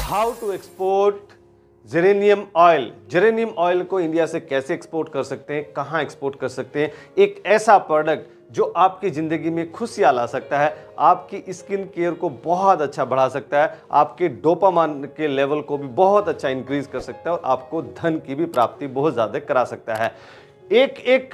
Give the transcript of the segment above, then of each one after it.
How to export geranium oil. Geranium oil को India से कैसे एक्सपोर्ट कर सकते हैं, कहां एक्सपोर्ट कर सकते हैं। एक ऐसा प्रोडक्ट जो आपकी ज़िंदगी में खुशियाँ ला सकता है, आपकी स्किन केयर को बहुत अच्छा बढ़ा सकता है, आपके डोपामाइन के लेवल को भी बहुत अच्छा इंक्रीज कर सकता है और आपको धन की भी प्राप्ति बहुत ज़्यादा करा सकता है। एक एक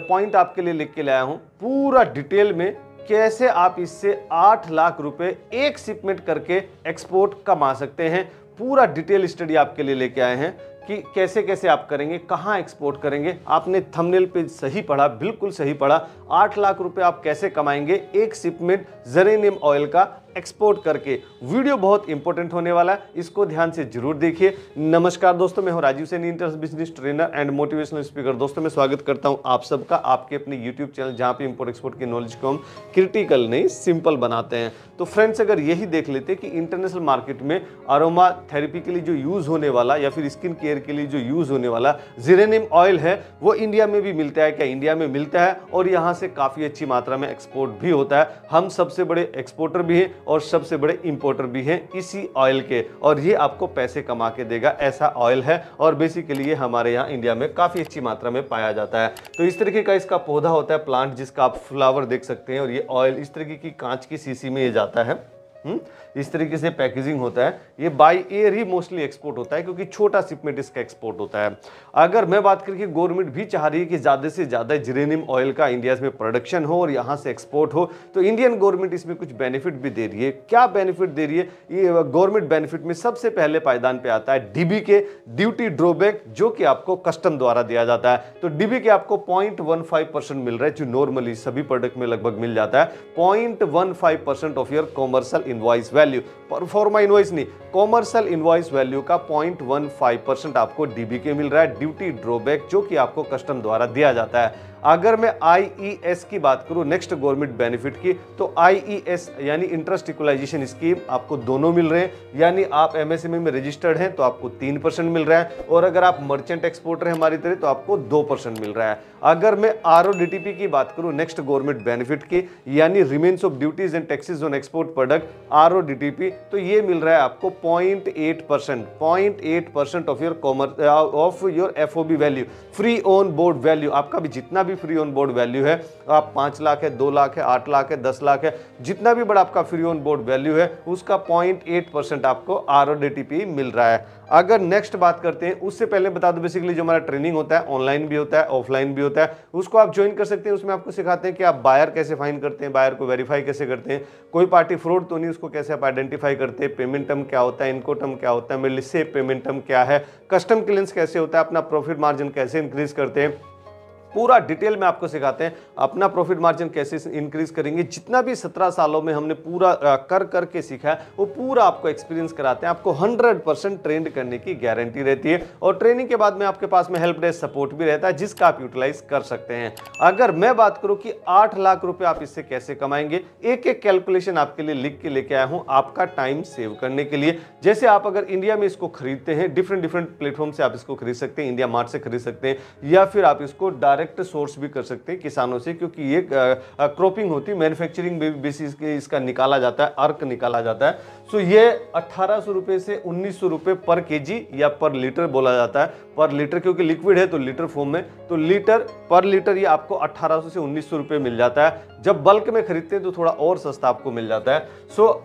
पॉइंट आपके लिए लिख के लाया हूँ पूरा डिटेल में, कैसे आप इससे 8 लाख रुपए एक शिपमेंट करके एक्सपोर्ट कमा सकते हैं। पूरा डिटेल स्टडी आपके लिए लेके आए हैं कि कैसे कैसे आप करेंगे, कहां एक्सपोर्ट करेंगे। आपने थंबनेल पे सही पढ़ा, बिल्कुल सही पढ़ा। 8 लाख रुपए आप कैसे कमाएंगे एक शिपमेंट जेरेनियम ऑयल का एक्सपोर्ट करके। वीडियो बहुत इंपॉर्टेंट होने वाला है, इसको ध्यान से जरूर देखिए। नमस्कार दोस्तों, मैं हूं Rajeev Saini, international business trainer and motivational speaker. दोस्तों मैं स्वागत करता हूं आप सबका आपके अपने यूट्यूब चैनल, जहां पे इंपोर्ट एक्सपोर्ट की नॉलेज को हम क्रिटिकल नहीं सिंपल बनाते हैं। तो फ्रेंड्स, अगर यही देख लेते कि इंटरनेशनल मार्केट में अरोमा थेरेपी के लिए जो यूज होने वाला या फिर स्किन केयर के लिए जो यूज होने वाला जेरेनियम ऑयल है, वो इंडिया में भी मिलता है क्या? इंडिया में मिलता है और यहाँ से काफी अच्छी मात्रा में एक्सपोर्ट भी होता है। हम सबसे बड़े एक्सपोर्टर भी हैं और सबसे बड़े इंपोर्टर भी हैं इसी ऑयल के, और ये आपको पैसे कमा के देगा ऐसा ऑयल है। और बेसिकली ये हमारे यहाँ इंडिया में काफी अच्छी मात्रा में पाया जाता है। तो इस तरीके का इसका पौधा होता है, प्लांट, जिसका आप फ्लावर देख सकते हैं, और ये ऑयल इस तरीके की कांच की शीशी में ये जाता है। इस तरीके से पैकेजिंग होता है। ये by air he mostly export होता है क्योंकि छोटा शिपमेंट इसका एक्सपोर्ट होता है। अगर मैं बात करूं कि गवर्नमेंट भी चाह रही है कि ज्यादा से ज्यादा जेरेनियम ऑयल का इंडिया में प्रोडक्शन हो और यहां से एक्सपोर्ट हो, तो इंडियन गवर्नमेंट इसमें कुछ बेनिफिट भी दे रही है। क्या बेनिफिट दे रही है? ये गवर्नमेंट बेनिफिट में सबसे पहले पायदान पे आता है डीबी के ड्यूटी ड्रॉबैक, जो कि आपको कस्टम द्वारा दिया जाता है। तो डीबी के आपको 0.15% मिल रहा है, जो नॉर्मली सभी प्रोडक्ट में लगभग मिल जाता है। 0.15% of your commercial invoice value, proforma invoice नहीं, कॉमर्शियल इनवॉइस वैल्यू का 0.15% आपको डीबी के मिल रहा है, ड्यूटी ड्रॉबैक, जो कि आपको कस्टम द्वारा दिया जाता है। अगर मैं आईईएस की बात करूं, नेक्स्ट गवर्नमेंट बेनिफिट की, तो आईईएस यानी इंटरेस्ट इक्वलाइजेशन स्कीम आपको दोनों मिल रहे हैं। यानी आप एमएसएमई में रजिस्टर्ड हैं तो आपको 3% मिल रहा है, और अगर आप मर्चेंट एक्सपोर्टर हैं हमारी तरह तो आपको 2% मिल रहा है। अगर मैं आरओडीटीपी की बात करूं, नेक्स्ट गवर्नमेंट बेनिफिट की, यानी remains of duties and taxes on export product, RoDTEP, तो ये मिल रहा है आपको 0.8% of your FOB value, free on board value. आपका भी जितना भी फ्री ऑन बोर्ड वैल्यू है, आप 5 लाख है, 2 लाख है, 8 लाख है, 10 लाख है, जितना भी बड़ा आपका फ्री ऑन बोर्ड वैल्यू है, उसका 0.8% आपको आरओडीटीपी मिल रहा है। अगर नेक्स्ट बात करते हैं, उससे पहले बता दो बेसिकली जो हमारा ट्रेनिंग होता है, ऑनलाइन भी होता है, ऑफलाइन भी होता है, उसको आप ज्वाइन कर सकते हैं। उसमें आपको सिखाते हैं कि आप बायर कैसे फाइंड करते हैं, बायर को वेरीफाई कैसे करते हैं, कोई पार्टी फ्रॉड तो नहीं, उसको कैसे आप आइडेंटिफाई करते हैं, पेमेंट टर्म क्या होता है, इनको टर्म क्या होता है, मेरे से पेमेंट टर्म क्या है, कस्टम क्लियरेंस कैसे होता है, अपना प्रॉफिट मार्जिन कैसे इंक्रीज करते हैं, पूरा डिटेल में आपको सिखाते हैं। अपना प्रॉफिट मार्जिन कैसे इंक्रीज करेंगे, जितना भी 17 सालों में हमने पूरा कर करके सीखा है वो पूरा आपको एक्सपीरियंस कराते हैं। आपको 100% ट्रेंड करने की गारंटी रहती है, और ट्रेनिंग के बाद में आपके पास में हेल्प डेस्क सपोर्ट भी रहता है, जिसका आप यूटिलाइज कर सकते हैं। अगर मैं बात करूं कि 8 लाख रुपए आप इससे कैसे कमाएंगे, एक एक कैलकुलेशन आपके लिए लिख के लेके आया हूं, आपका टाइम सेव करने के लिए। जैसे आप अगर इंडिया में इसको खरीदते हैं, डिफरेंट प्लेटफॉर्म से आप इसको खरीद सकते हैं, इंडिया मार्ट से खरीद सकते हैं, या फिर आप इसको डायरेक्ट सोर्स भी कर सकते हैं किसानों से, क्योंकि ये क्रॉपिंग होती है, मैन्युफैक्चरिंग बेसिस के इसका निकाला जाता है, अर्क निकाला जाता है। सो ये 1800 रुपए से 1900 रुपए पर केजी या पर लीटर बोला जाता है, पर लीटर, क्योंकि लिक्विड है तो लीटर फॉर्म में, तो लीटर पर लीटर ये आपको 1800 से 1900 रुपए मिल जाता है। जब बल्क में खरीदते हैं तो थोड़ा और सस्ता आपको मिल जाता है। सो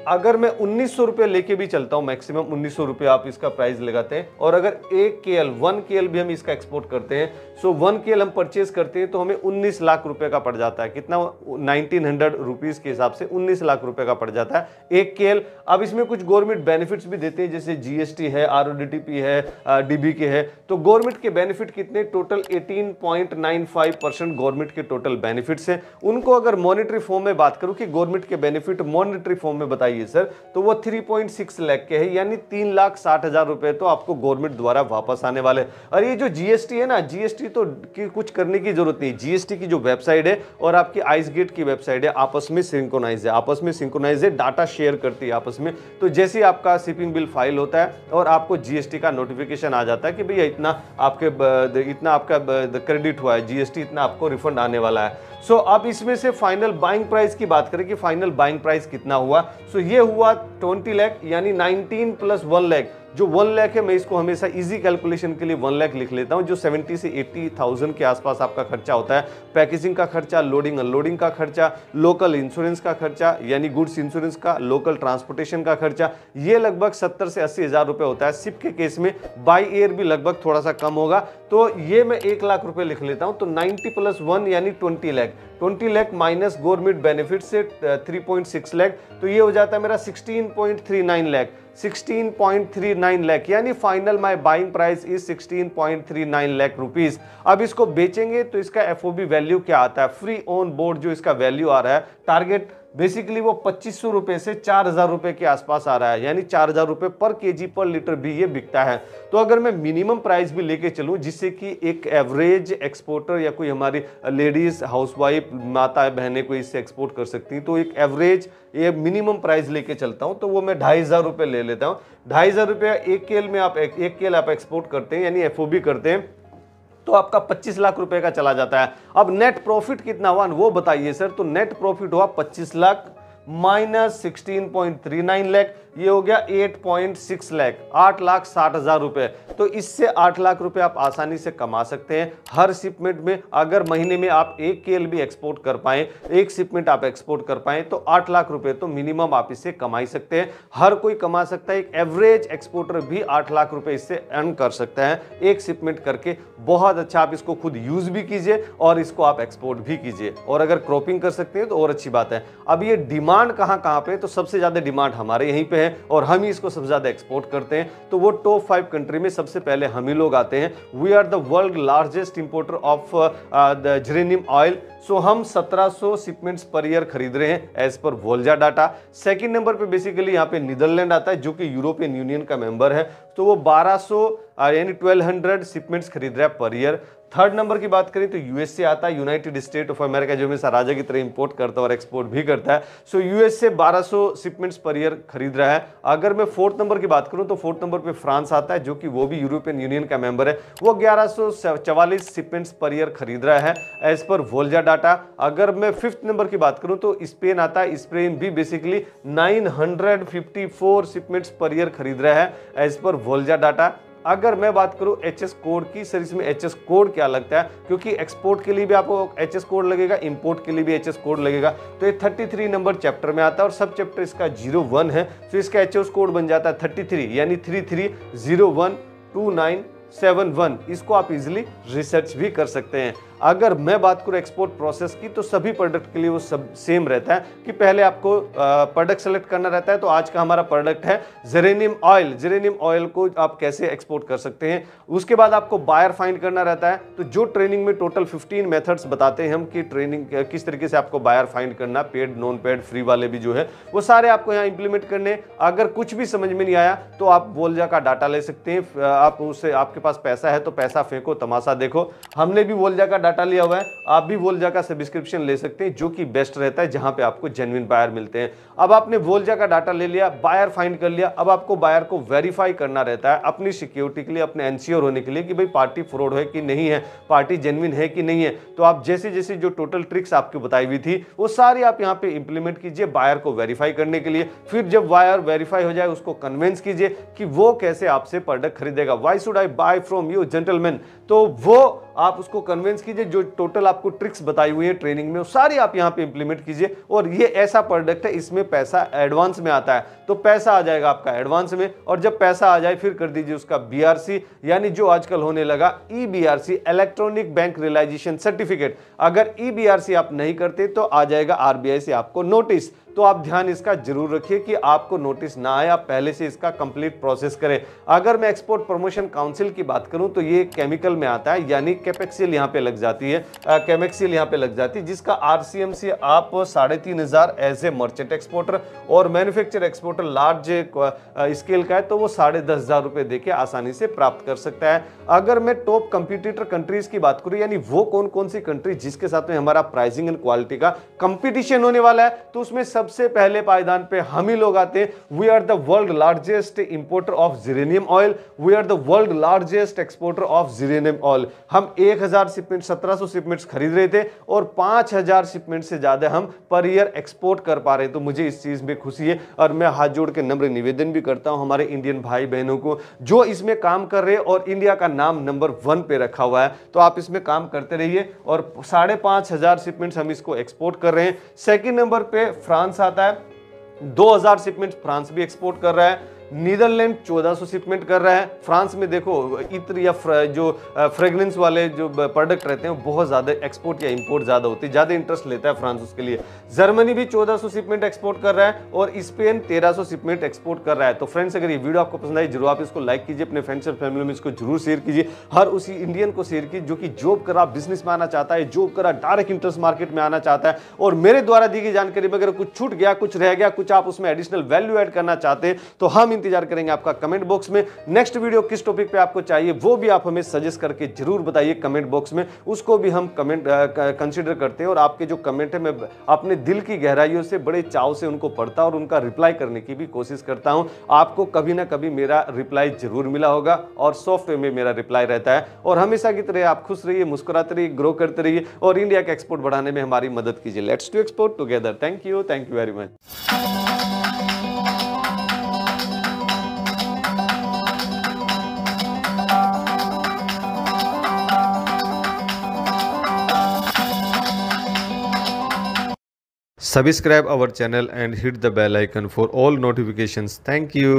अगर मैं 1900 रुपये लेके भी चलता हूं, मैक्सिमम 1900 रुपये आप इसका प्राइस लगाते हैं, और अगर 1 KL भी हम इसका एक्सपोर्ट करते हैं, सो 1 KL हम परचेज करते हैं तो हमें 19 लाख रुपए का पड़ जाता है। कितना? 1900 रुपीज के हिसाब से 19 लाख रुपए का पड़ जाता है 1 KL। अब इसमें कुछ गवर्नमेंट बेनिफिट्स भी देते हैं, जैसे जीएसटी है, आरओडीटीपी है, डीबी के है। तो गवर्नमेंट के बेनिफिट कितने? टोटल 18.95% गवर्नमेंट के टोटल बेनिफिट्स हैं। उनको अगर मॉनेटरी फॉर्म में बात करूं कि गवर्नमेंट के बेनिफिट मॉनेटरी फॉर्म में बताइए सर, तो वो 3.6 लाख के है, यानी 3,60,000 रुपए तो आपको गवर्नमेंट द्वारा वापस आने वाले। और ये जो जीएसटी है ना, जीएसटी तो कुछ करने की जरूरत नहीं। जीएसटी की जो वेबसाइट है और आपकी आइस गेट की वेबसाइट है, आपस में सिंक्रोनाइज है, डाटा शेयर करती है आपस में। तो जैसे आपका शिपिंग बिल फाइल होता है और आपको जीएसटी का नोटिफिकेशन आ जाता है कि भैया इतना आपका क्रेडिट हुआ है, जीएसटी इतना आपको रिफंड आने वाला है। सो अब इसमें से फाइनल बाइंग प्राइस की बात करें कि फाइनल बाइंग प्राइस कितना हुआ। सो सो ये हुआ 20 लाख, यानी 19 प्लस 1 लाख, जो 1 लाख है मैं इसको हमेशा इजी कैलकुलेशन के लिए 1 लाख लिख लेता हूं, जो 70 से 80,000 के आसपास आपका खर्चा होता है। पैकेजिंग का खर्चा, लोडिंग अनलोडिंग का खर्चा, लोकल इंश्योरेंस का खर्चा यानी गुड्स इंश्योरेंस का, लोकल ट्रांसपोर्टेशन का खर्चा, ये लगभग 70 से 80 हजार रुपए होता है। शिप के केस में बाई एयर भी लगभग थोड़ा सा कम होगा, तो ये मैं 1 लाख रुपए लिख लेता हूं। तो 90 प्लस 1 यानी 20 lakh, 20 lakh minus government benefit से 3.6 लाख, तो ये हो जाता है मेरा 16.39 लाख, 16.39 लाख, यानी final my buying price is 16.39 lakh rupees. अब इसको बेचेंगे तो इसका एफओबी वैल्यू क्या आता है, फ्री ऑन बोर्ड जो इसका वैल्यू आ रहा है टारगेट बेसिकली वो 2500 रुपए से 4000 रुपए के आसपास आ रहा है, यानी 4000 रुपए पर केजी पर लीटर भी ये बिकता है। तो अगर मैं मिनिमम प्राइस भी लेके चलूं जिससे कि एक एवरेज एक्सपोर्टर या कोई हमारी लेडीज हाउसवाइफ माता बहनें कोई इससे एक्सपोर्ट कर सकती हैं, तो एक एवरेज ये मिनिमम प्राइस लेके चलता हूं, तो वो मैं 2500 रुपए ले लेता हूं। 2500 रुपया एक केल में आप एक केल आप एक्सपोर्ट करते हैं यानी एफओबी करते हैं, तो आपका 25 लाख रुपए का चला जाता है। अब नेट प्रॉफिट कितना हुआ वो बताइए सर, तो नेट प्रॉफिट हुआ 25 लाख माइनस 16.39 लाख, ये हो गया 8.6 लाख, 8,60,000 रुपए। तो इससे 8 लाख रुपए आप आसानी से कमा सकते हैं हर शिपमेंट में। अगर महीने में आप एक केल भी एक्सपोर्ट कर पाए, एक शिपमेंट आप एक्सपोर्ट कर पाए, तो 8 लाख रुपए तो मिनिमम आप इससे कमा ही सकते हैं। हर कोई कमा सकता है, एक एवरेज एक्सपोर्टर भी 8 लाख रुपए इससे अर्न कर सकता है एक शिपमेंट करके। बहुत अच्छा, आप इसको खुद यूज भी कीजिए और इसको आप एक्सपोर्ट भी कीजिए, और अगर क्रॉपिंग कर सकते हैं तो और अच्छी बात है। अब ये डिमांड कहां पे, तो सबसे ज्यादा डिमांड हमारे यहीं पे है और हम ही इसको सबसे ज्यादा एक्सपोर्ट करते हैं। तो वो टॉप 5 कंट्री में सबसे पहले हम ही लोग आते हैं। We are the world largest importer of the geranium oil. So हम 1700 शिपमेंट्स पर ईयर खरीद रहे हैं एज पर वोल्जा डाटा। सेकंड नंबर पे बेसिकली यहाँ पे नीदरलैंड आता है जो कि यूरोपियन यूनियन का मेंबर है, तो वो 1200 यानी 1200 शिपमेंट्स खरीद रहा है पर ईयर। थर्ड नंबर की बात करें तो यूएसए आता है, यूनाइटेड स्टेट ऑफ अमेरिका, जो हमेशा राजा की तरह इंपोर्ट करता है और एक्सपोर्ट भी करता है। सो यूएसए 1200 शिपमेंट्स पर ईयर खरीद रहा है। अगर मैं फोर्थ नंबर की बात करूं तो फोर्थ नंबर पे फ्रांस आता है जो कि वो भी यूरोपियन यूनियन का मेंबर है, वो 1144 शिपमेंट्स पर ईयर खरीद रहा है एज पर वोल्जा डाटा। अगर मैं फिफ्थ नंबर की बात करूं तो स्पेन आता है, स्पेन भी बेसिकली 954 शिपमेंट्स पर ईयर खरीद रहा है एज पर वोल्जा डाटा। अगर मैं बात करूं एचएस कोड की, सर इसमें एचएस कोड क्या लगता है, क्योंकि एक्सपोर्ट के लिए भी आपको एचएस कोड लगेगा, इंपोर्ट के लिए भी एचएस कोड लगेगा, तो ये 33 नंबर चैप्टर में आता है और सब चैप्टर इसका 01 है, तो इसका एचएस कोड बन जाता है 33 यानी 33012971। इसको आप इजीली रिसर्च भी कर सकते हैं। अगर मैं बात करूं एक्सपोर्ट प्रोसेस की तो सभी प्रोडक्ट के लिए वो सब सेम रहता है कि पहले आपको प्रोडक्ट सेलेक्ट करना रहता है। तो आज का हमारा प्रोडक्ट है जेरेनियम ऑयल। जेरेनियम ऑयल को आप कैसे एक्सपोर्ट कर सकते हैं, उसके बाद आपको बायर फाइंड करना रहता है। तो जो ट्रेनिंग में टोटल 15 मेथड्स बताते हैं हम कि ट्रेनिंग किस तरीके से आपको बायर फाइंड करना, पेड नॉन पेड फ्री वाले भी जो है वो सारे आपको यहाँ इंप्लीमेंट करने। अगर कुछ भी समझ में नहीं आया तो आप वोल्जा का डाटा ले सकते हैं, आप उससे आपके पास पैसा है तो पैसा फेंको तमाशा देखो। हमने भी वोल्जा का डाटा लिया हुआ है, आप भी वोल्जा का सब्सक्रिप्शन ले सकते हैं जो कि बेस्ट रहता है, जहां पे आपको जेन्युइन बायर मिलते हैं। अब आपने वोल्जा का डाटा ले लिया, बायर फाइंड कर लिया, अब आपको बायर को वेरीफाई करना रहता है अपनी सिक्योरिटी के लिए, अपने एंश्योर होने के लिए कि भाई पार्टी फ्रॉड है कि नहीं है, पार्टी जेन्युइन है कि नहीं है। तो आप जैसे जैसे जो टोटल ट्रिक्स आपको बताई हुई थी वो सारी आप यहाँ पे इंप्लीमेंट कीजिए बायर को वेरीफाई करने के लिए। फिर जब बायर वेरीफाई हो जाए उसको कन्विंस कीजिए कि वो कैसे आपसे प्रोडक्ट खरीदेगा। Why should I buy from you gentleman, तो वो आप उसको कन्विंस कीजिए। जो टोटल आपको ट्रिक्स बताई हुई है ट्रेनिंग में वो सारी आप यहाँ पे इंप्लीमेंट कीजिए। और ये ऐसा प्रोडक्ट है इसमें पैसा एडवांस में आता है, तो पैसा आ जाएगा आपका एडवांस में, और जब पैसा आ जाए फिर कर दीजिए उसका बीआरसी, यानी जो आजकल होने लगा ईबीआरसी, इलेक्ट्रॉनिक बैंक रियलाइजेशन सर्टिफिकेट। अगर ईबीआरसी आप नहीं करते तो आ जाएगा आरबीआई से आपको नोटिस। तो आप ध्यान इसका जरूर रखिए कि आपको नोटिस ना आए, आप पहले से इसका कंप्लीट प्रोसेस करें। अगर मैं एक्सपोर्ट प्रमोशन काउंसिल की बात करूं तो ये केमिकल में आता है, यानी कैपेक्सिल यहाँ पे लग जाती है, केमेक्सिल यहाँ पे लग जाती है, जिसका आरसीएम से आप 3500 एज ए मर्चेंट एक्सपोर्टर, और मैन्युफैक्चर एक्सपोर्टर लार्ज स्केल का है तो वो 10,500 रुपए देके आसानी से प्राप्त कर सकता है। अगर मैं टॉप कंपटीटर कंट्रीज की बात करूं, यानी वो कौन कौन सी कंट्री जिसके साथ में हमारा प्राइसिंग एंड क्वालिटी का कंपटीशन होने वाला है, तो उसमें सबसे पहले पायदान पे हम ही लोग आते हैं। We are the world largest importer of geranium oil, we are the world largest exporter of geranium oil. हम 1000 शिपमेंट 1700 शिपमेंट्स खरीद रहे थे और 5000 शिपमेंट से ज्यादा हम पर ईयर एक्सपोर्ट कर पा रहे। तो मुझे इस चीज में खुशी है और मैं हाथ जोड़ के नम्र निवेदन भी करता हूं हमारे इंडियन भाई बहनों को जो इसमें काम कर रहे हैं और इंडिया का नाम नंबर 1 पे रखा हुआ है। तो आप इसमें काम करते रहिए और 5500 शिपमेंट्स हम इसको एक्सपोर्ट कर रहे हैं। सेकेंड नंबर पे फ्रांस आता है, 2000 शिपमेंट फ्रांस भी एक्सपोर्ट कर रहा है। नीदरलैंड 1400 शिपमेंट कर रहा है। फ्रांस में देखो इत्र या जो फ्रेग्रेंस वाले जो प्रोडक्ट रहते हैं बहुत ज्यादा एक्सपोर्ट या इंपोर्ट ज्यादा होती है, ज्यादा इंटरेस्ट लेता है फ्रांस उसके लिए। जर्मनी भी 1400 शिपमेंट एक्सपोर्ट कर रहा है और स्पेन 1300 शिपमेंट एक्सपोर्ट कर रहा है। तो फ्रेंड्स अगर ये वीडियो आपको पसंद आई जरूर आप इसको लाइक कीजिए, अपने फ्रेंड्स और फैमिली में इसको जरूर शेयर कीजिए। हर उसी इंडियन को शेयर कीजिए जो कि जॉब करा बिजनेस में आना चाहता है, जॉब करा डायरेक्ट इंटरेस्ट मार्केट में आना चाहता है और मेरे द्वारा दी गई जानकारी में अगर कुछ छूट गया, कुछ रह गया, कुछ आप उसमें एडिशनल वैल्यू ऐड करना चाहते हैं तो हम इंतजार करेंगे आपका कमेंट बॉक्स में। नेक्स्ट वीडियो किस टॉपिक पे आपको चाहिए वो भी आप हमें सजेस्ट करके जरूर बताइए कमेंट बॉक्स में, उसको भी हम कमेंट कंसीडर करते हैं और आपके जो कमेंट है मैं अपने दिल की गहराइयों से बड़े चाव से उनको पढ़ता और उनका रिप्लाई करने की भी कोशिश करता हूं। आपको कभी ना कभी मेरा रिप्लाई जरूर मिला होगा और सॉफ्ट वे में मेरा रिप्लाई रहता है। और हमेशा की तरह आप खुश रहिए, मुस्कुराते रहिए, ग्रो करते रहिए और इंडिया का एक्सपोर्ट बढ़ाने में हमारी मदद कीजिए। Let's to export together. Thank you very much. Subscribe our channel and hit the bell icon for all notifications. Thank you.